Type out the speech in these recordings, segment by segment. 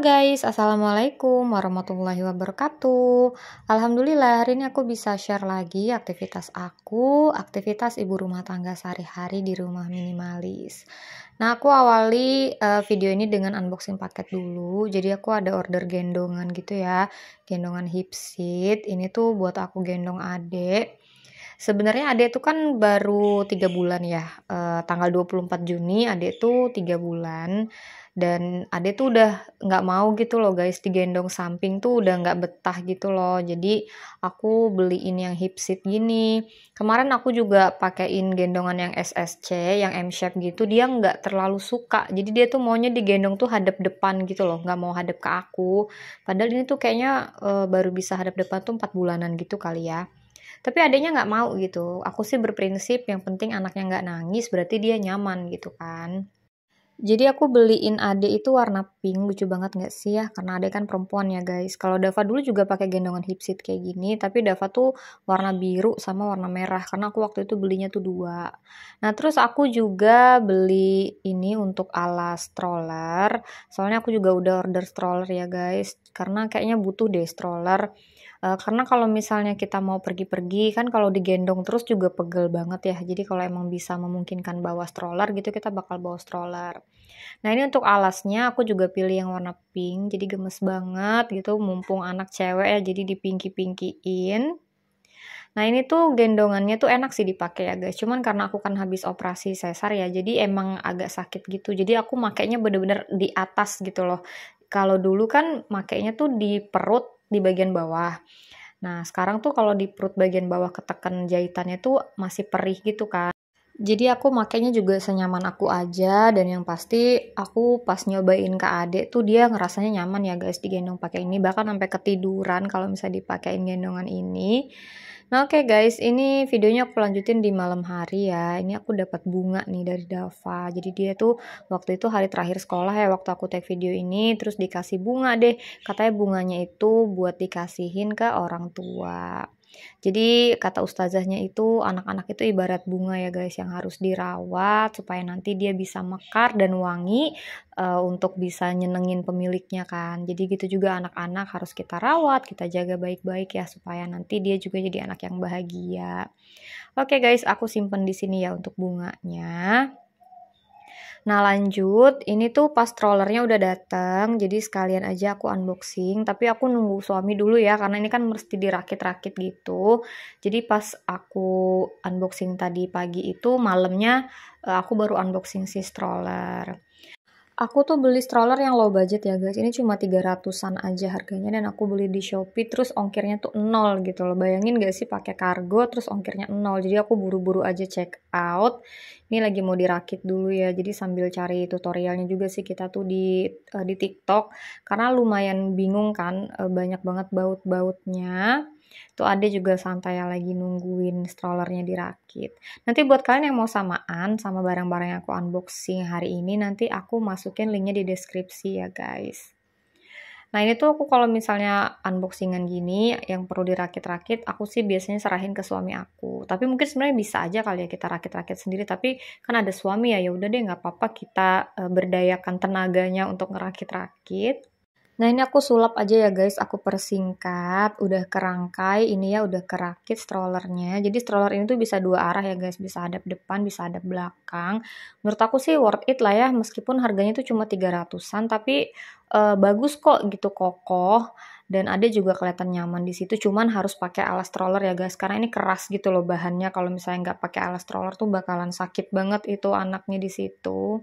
Guys, Assalamualaikum warahmatullahi wabarakatuh. Alhamdulillah hari ini aku bisa share lagi aktivitas ibu rumah tangga sehari-hari di rumah minimalis. Nah, aku awali video ini dengan unboxing paket dulu. Jadi aku ada order gendongan gitu ya, gendongan hipsit. Ini tuh buat aku gendong adek. Sebenarnya adek tuh kan baru 3 bulan ya, tanggal 24 Juni adek tuh 3 bulan. Dan adek tuh udah nggak mau gitu loh guys, digendong samping tuh udah nggak betah gitu loh. Jadi aku beliin yang hipsit gini. Kemarin aku juga pakein gendongan yang SSC, yang M-shape gitu, dia nggak terlalu suka. Jadi dia tuh maunya digendong tuh hadap depan gitu loh, nggak mau hadap ke aku. Padahal ini tuh kayaknya baru bisa hadap depan tuh 4 bulanan gitu kali ya. Tapi adanya nggak mau gitu. Aku sih berprinsip yang penting anaknya nggak nangis, berarti dia nyaman gitu kan. Jadi aku beliin adek itu warna pink, lucu banget nggak sih ya? Karena adek kan perempuan ya guys. Kalau Dava dulu juga pakai gendongan hipsit kayak gini, tapi Dava tuh warna biru sama warna merah. Karena aku waktu itu belinya tuh dua. Nah terus aku juga beli ini untuk alas stroller. Soalnya aku juga udah order stroller ya guys. Karena kayaknya butuh deh stroller. Karena kalau misalnya kita mau pergi-pergi kan kalau digendong terus juga pegel banget ya. Jadi kalau emang bisa memungkinkan bawa stroller gitu kita bakal bawa stroller. Nah ini untuk alasnya aku juga pilih yang warna pink. Jadi gemes banget gitu mumpung anak cewek ya jadi dipinki-pinkiin. Nah ini tuh gendongannya tuh enak sih dipakai ya guys. Cuman karena aku kan habis operasi sesar ya jadi emang agak sakit gitu. Jadi aku makainya bener-bener di atas gitu loh. Kalau dulu kan makainya tuh di perut di bagian bawah. Nah, sekarang tuh kalau di perut bagian bawah ketekan jahitannya tuh masih perih gitu kan. Jadi aku makainya juga senyaman aku aja dan yang pasti aku pas nyobain ke adek tuh dia ngerasanya nyaman ya guys digendong pakai ini bahkan sampai ketiduran kalau misalnya dipakein gendongan ini. Nah oke guys, ini videonya aku lanjutin di malam hari ya. Ini aku dapat bunga nih dari Dava. Jadi dia tuh waktu itu hari terakhir sekolah ya waktu aku take video ini terus dikasih bunga deh. Katanya bunganya itu buat dikasihin ke orang tua. Jadi kata ustazahnya itu anak-anak itu ibarat bunga ya guys yang harus dirawat supaya nanti dia bisa mekar dan wangi untuk bisa nyenengin pemiliknya kan. Jadi gitu juga anak-anak harus kita rawat, kita jaga baik-baik ya supaya nanti dia juga jadi anak yang bahagia. Oke guys, aku simpen di sini ya untuk bunganya. Nah lanjut, ini tuh pas trollernya udah dateng, jadi sekalian aja aku unboxing, tapi aku nunggu suami dulu ya, karena ini kan mesti dirakit-rakit gitu. Jadi pas aku unboxing tadi pagi itu, malamnya aku baru unboxing si stroller. Aku tuh beli stroller yang low budget ya guys, ini cuma 300-an aja harganya dan aku beli di Shopee terus ongkirnya tuh 0 gitu loh. Bayangin gak sih pakai kargo terus ongkirnya 0. Jadi aku buru-buru aja check out. Ini lagi mau dirakit dulu ya. Jadi sambil cari tutorialnya juga sih kita tuh di TikTok karena lumayan bingung kan, banyak banget baut-bautnya. Tuh Ade juga santai lagi nungguin strollernya dirakit. Nanti buat kalian yang mau samaan sama barang-barang yang aku unboxing hari ini, nanti aku masukin linknya di deskripsi ya guys. Nah ini tuh aku kalau misalnya unboxingan gini yang perlu dirakit-rakit, aku sih biasanya serahin ke suami aku. Tapi mungkin sebenarnya bisa aja kali ya kita rakit-rakit sendiri. Tapi kan ada suami ya, ya udah deh nggak apa-apa kita berdayakan tenaganya untuk ngerakit-rakit. Nah ini aku sulap aja ya guys, aku persingkat, udah kerangkai, ini ya udah kerakit strollernya. Jadi stroller ini tuh bisa dua arah ya guys, bisa hadap depan, bisa hadap belakang. Menurut aku sih worth it lah ya, meskipun harganya tuh cuma 300-an, tapi bagus kok gitu kokoh. Dan ada juga kelihatan nyaman di situ, cuman harus pakai alas stroller ya guys, karena ini keras gitu loh bahannya. Kalau misalnya nggak pakai alas stroller tuh bakalan sakit banget itu anaknya di situ.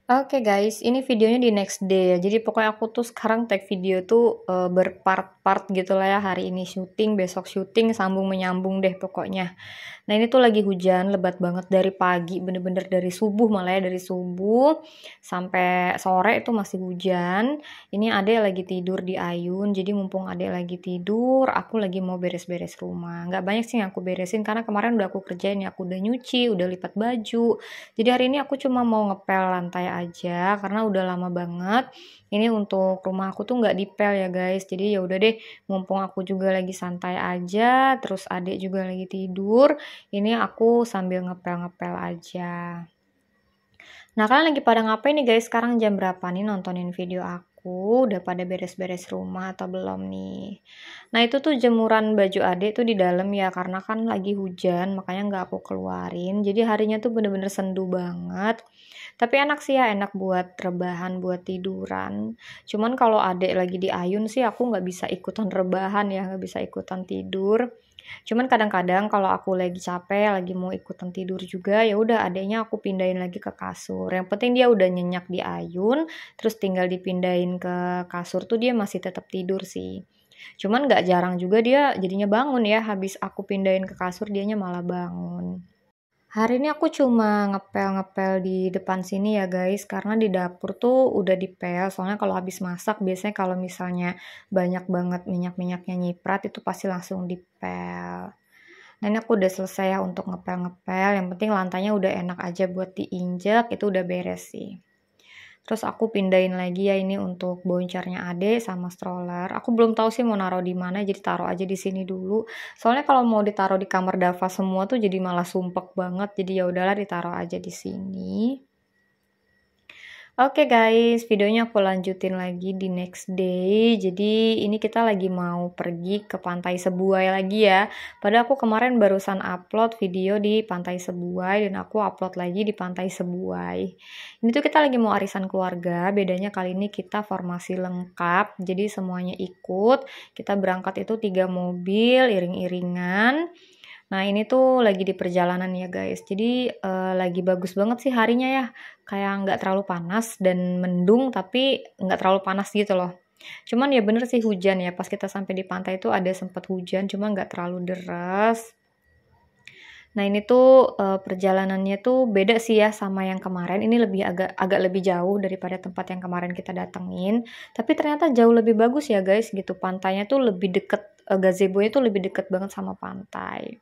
Oke guys, ini videonya di next day ya. Jadi pokoknya aku tuh sekarang take video tuh berpart-part gitu lah ya. Hari ini syuting, besok syuting, sambung menyambung deh pokoknya. Nah ini tuh lagi hujan lebat banget dari pagi, bener-bener dari subuh malah ya, dari subuh sampai sore itu masih hujan. Ini adek lagi tidur di ayun, jadi mumpung adek lagi tidur, aku lagi mau beres-beres rumah. Nggak banyak sih yang aku beresin karena kemarin udah aku kerjain ya, aku udah nyuci, udah lipat baju. Jadi hari ini aku cuma mau ngepel lantai aja karena udah lama banget. Ini untuk rumah aku tuh nggak dipel ya guys. Jadi ya udah deh, mumpung aku juga lagi santai aja, terus adek juga lagi tidur. Ini aku sambil ngepel-ngepel aja. Nah, kalian lagi pada ngapain nih guys? Sekarang jam berapa nih nontonin video aku? aku udah pada beres-beres rumah atau belum nih. Nah itu tuh jemuran baju adik tuh di dalam ya, karena kan lagi hujan makanya nggak aku keluarin. Jadi harinya tuh bener-bener sendu banget. Tapi enak sih ya, enak buat rebahan, buat tiduran. Cuman kalau adek lagi di ayun sih aku nggak bisa ikutan rebahan ya, nggak bisa ikutan tidur. Cuman kadang-kadang kalau aku lagi capek, lagi mau ikutan tidur juga, ya udah adeknya aku pindahin lagi ke kasur. Yang penting dia udah nyenyak di ayun, terus tinggal dipindahin ke kasur tuh dia masih tetap tidur sih. Cuman nggak jarang juga dia jadinya bangun ya, habis aku pindahin ke kasur dianya malah bangun. Hari ini aku cuma ngepel-ngepel di depan sini ya guys, karena di dapur tuh udah dipel. Soalnya kalau habis masak, biasanya kalau misalnya banyak banget minyak-minyaknya nyiprat, itu pasti langsung dipel. Nah ini aku udah selesai ya untuk ngepel-ngepel. Yang penting lantainya udah enak aja buat diinjak, itu udah beres sih. Terus aku pindahin lagi ya ini untuk boncernya Ade sama stroller. Aku belum tahu sih mau naruh di mana, jadi taruh aja di sini dulu. Soalnya kalau mau ditaruh di kamar Dava semua tuh jadi malah sumpek banget. Jadi ya udahlah ditaruh aja di sini. Oke guys, videonya aku lanjutin lagi di next day. Jadi ini kita lagi mau pergi ke Pantai Sebuai lagi ya. Padahal aku kemarin barusan upload video di Pantai Sebuai dan aku upload lagi di Pantai Sebuai. Ini tuh kita lagi mau arisan keluarga, bedanya kali ini kita formasi lengkap. Jadi semuanya ikut, kita berangkat itu 3 mobil, iring-iringan. Nah ini tuh lagi di perjalanan ya guys, jadi lagi bagus banget sih harinya ya, kayak nggak terlalu panas dan mendung tapi nggak terlalu panas gitu loh. Cuman ya bener sih hujan ya, pas kita sampai di pantai itu ada sempat hujan, cuma nggak terlalu deras. Nah ini tuh perjalanannya tuh beda sih ya sama yang kemarin, ini lebih agak lebih jauh daripada tempat yang kemarin kita datengin, tapi ternyata jauh lebih bagus ya guys gitu, pantainya tuh lebih deket, gazebo-nya tuh lebih deket banget sama pantai.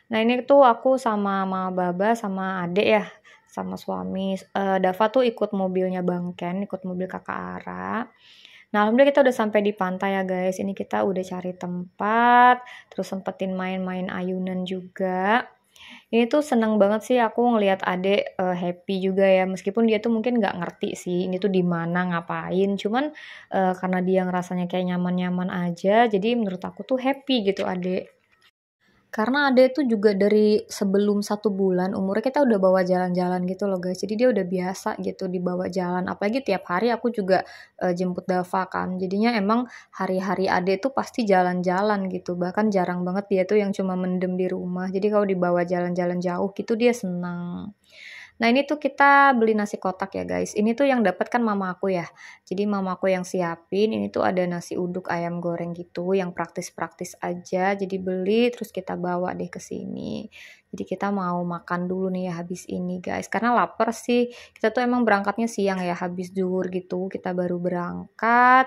Nah ini tuh aku sama Mama Baba sama adek ya, sama suami. Dava tuh ikut mobilnya Bang Ken, ikut mobil kakak Ara. Nah alhamdulillah kita udah sampai di pantai ya guys. Ini kita udah cari tempat, terus sempetin main-main ayunan juga. Ini tuh seneng banget sih aku ngelihat adek happy juga ya, meskipun dia tuh mungkin nggak ngerti sih ini tuh di mana ngapain. Cuman karena dia ngerasanya kayak nyaman-nyaman aja, jadi menurut aku tuh happy gitu adek. Karena Ade tuh juga dari sebelum 1 bulan umurnya kita udah bawa jalan-jalan gitu loh guys. Jadi dia udah biasa gitu dibawa jalan. Apalagi tiap hari aku juga jemput Dava kan. Jadinya emang hari-hari Ade tuh pasti jalan-jalan gitu. Bahkan jarang banget dia tuh yang cuma mendem di rumah. Jadi kalau dibawa jalan-jalan jauh gitu dia senang. Nah ini tuh kita beli nasi kotak ya guys. Ini tuh yang dapat kan mama aku ya. Jadi mama aku yang siapin. Ini tuh ada nasi uduk ayam goreng gitu yang praktis-praktis aja. Jadi beli terus kita bawa deh ke sini. Jadi kita mau makan dulu nih ya habis ini guys. Karena lapar sih. Kita tuh emang berangkatnya siang ya, habis zuhur gitu. Kita baru berangkat.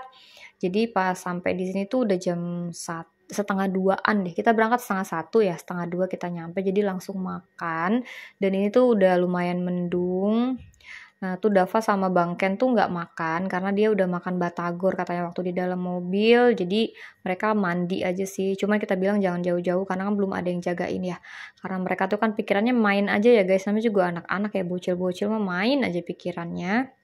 Jadi pas sampai di sini tuh udah jam 1 setengah 2-an deh. Kita berangkat setengah 1 ya, setengah 2 kita nyampe. Jadi langsung makan. Dan ini tuh udah lumayan mendung. Nah tuh Dava sama Bang Ken tuh nggak makan karena dia udah makan batagor katanya waktu di dalam mobil. Jadi mereka mandi aja sih. Cuman kita bilang jangan jauh-jauh karena kan belum ada yang jagain ya. Karena mereka tuh kan pikirannya main aja ya guys. Namanya juga anak-anak ya, bocil-bocil mah main aja pikirannya.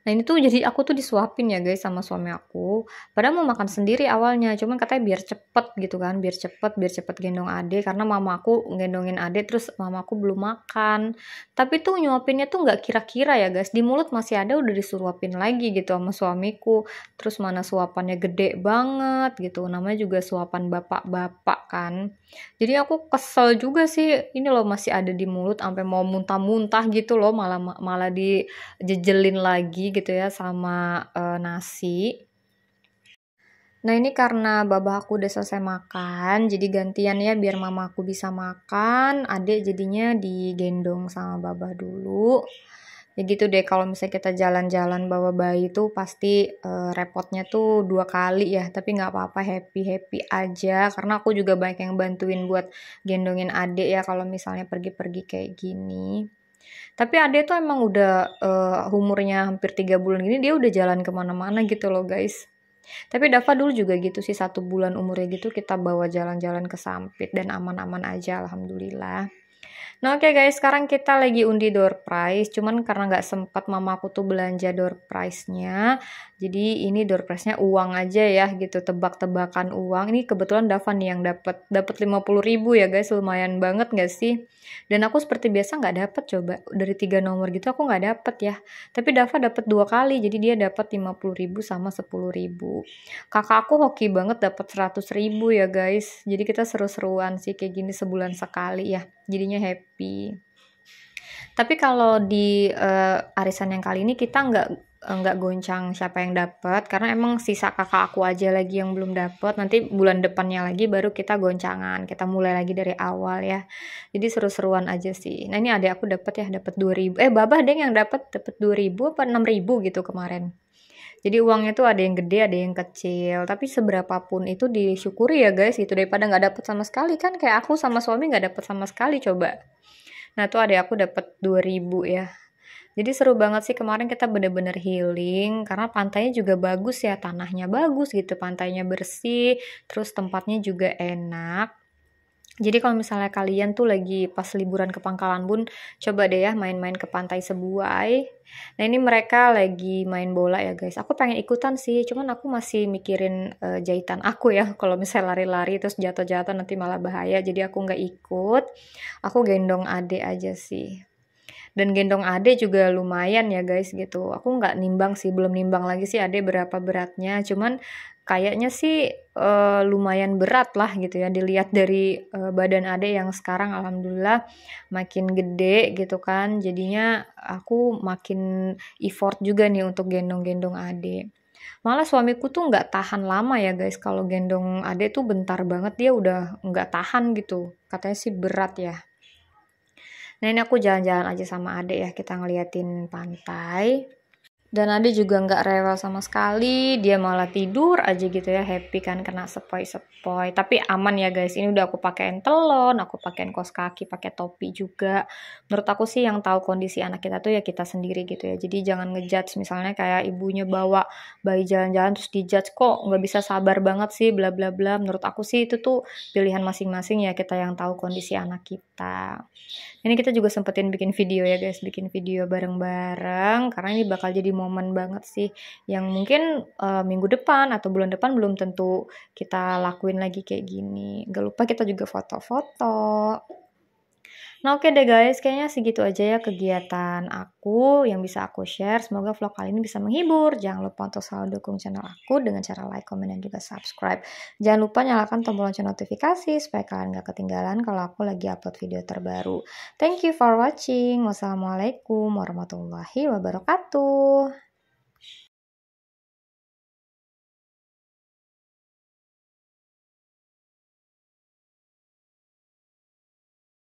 Nah ini tuh jadi aku tuh disuapin ya guys sama suami aku. Padahal mau makan sendiri awalnya, cuman katanya biar cepet gitu kan, biar cepet gendong ade karena mama aku gendongin ade terus mama aku belum makan. Tapi tuh nyuapinnya tuh nggak kira-kira ya guys, di mulut masih ada udah disuapin lagi gitu sama suamiku. Terus mana suapannya gede banget gitu, namanya juga suapan bapak-bapak kan. Jadi aku kesel juga sih, ini loh masih ada di mulut sampai mau muntah-muntah gitu loh, malah malah dijejelin lagi gitu ya sama nasi. Nah ini karena babah aku udah selesai makan, jadi gantian ya biar mama aku bisa makan, adek jadinya digendong sama babah dulu. Ya gitu deh kalau misalnya kita jalan-jalan bawa bayi tuh pasti repotnya tuh 2 kali ya, tapi nggak apa-apa, happy-happy aja karena aku juga banyak yang bantuin buat gendongin adek ya kalau misalnya pergi-pergi kayak gini. Tapi adek tuh emang udah umurnya hampir 3 bulan gini dia udah jalan kemana-mana gitu loh guys. Tapi Dava dulu juga gitu sih, 1 bulan umurnya gitu kita bawa jalan-jalan ke Sampit dan aman-aman aja alhamdulillah. Nah, oke guys, sekarang kita lagi undi door prize, cuman karena nggak sempat mamaku tuh belanja door prize-nya, jadi ini door prize-nya uang aja ya gitu, tebak-tebakan uang. Ini kebetulan Dava nih yang dapat 50.000 ya guys, lumayan banget nggak sih? Dan aku seperti biasa nggak dapet, coba dari 3 nomor gitu aku nggak dapet ya. Tapi Dava dapat 2 kali, jadi dia dapat 50.000 sama 10.000. Kakak aku hoki banget dapat 100.000 ya guys. Jadi kita seru-seruan sih kayak gini sebulan sekali ya. Jadinya happy. Tapi kalau di arisan yang kali ini kita nggak goncang siapa yang dapat, karena emang sisa kakak aku aja lagi yang belum dapat. Nanti bulan depannya lagi baru kita goncangan, kita mulai lagi dari awal ya. Jadi seru-seruan aja sih. Nah ini adik aku dapat ya, dapat 2.000. Babah deh yang dapat 2.000 apa 6.000 gitu kemarin. Jadi uangnya tuh ada yang gede, ada yang kecil. Tapi seberapapun itu disyukuri ya guys gitu, daripada nggak dapet sama sekali. Kan kayak aku sama suami nggak dapet sama sekali coba. Nah tuh adik aku dapet 2.000 ya. Jadi seru banget sih kemarin kita bener-bener healing. Karena pantainya juga bagus ya, tanahnya bagus gitu. Pantainya bersih, terus tempatnya juga enak. Jadi kalau misalnya kalian tuh lagi pas liburan ke Pangkalan Bun, coba deh ya main-main ke Pantai Sebuai. Nah ini mereka lagi main bola ya guys. Aku pengen ikutan sih, cuman aku masih mikirin jahitan aku ya. Kalau misalnya lari-lari terus jatuh-jatuh nanti malah bahaya, jadi aku nggak ikut. Aku gendong adek aja sih. Dan gendong ade juga lumayan ya guys gitu. Aku nggak nimbang sih, belum nimbang lagi sih ade berapa beratnya. Cuman kayaknya sih lumayan berat lah gitu ya. Dilihat dari badan ade yang sekarang alhamdulillah makin gede gitu kan. Jadinya aku makin effort juga nih untuk gendong-gendong ade. Malah suamiku tuh nggak tahan lama ya guys. Kalau gendong ade tuh bentar banget dia udah nggak tahan gitu. Katanya sih berat ya. Nah ini aku jalan-jalan aja sama adek ya, kita ngeliatin pantai. Dan Ade juga nggak rewel sama sekali, dia malah tidur aja gitu ya, happy kan kena sepoi-sepoi. Tapi aman ya guys, ini udah aku pakein telon, aku pakein kaos kaki, pakai topi juga. Menurut aku sih yang tahu kondisi anak kita tuh ya kita sendiri gitu ya. Jadi jangan ngejudge misalnya kayak ibunya bawa bayi jalan-jalan terus dijudge kok nggak bisa sabar banget sih bla bla bla. Menurut aku sih itu tuh pilihan masing-masing ya, kita yang tahu kondisi anak kita. Ini kita juga sempetin bikin video ya guys, bikin video bareng-bareng karena ini bakal jadi momen banget sih yang mungkin minggu depan atau bulan depan belum tentu kita lakuin lagi kayak gini. Gak lupa kita juga foto-foto. Nah oke deh guys, kayaknya segitu aja ya kegiatan aku yang bisa aku share. Semoga vlog kali ini bisa menghibur. Jangan lupa untuk selalu dukung channel aku dengan cara like, comment, dan juga subscribe. Jangan lupa nyalakan tombol lonceng notifikasi supaya kalian gak ketinggalan kalau aku lagi upload video terbaru. Thank you for watching. Wassalamualaikum warahmatullahi wabarakatuh.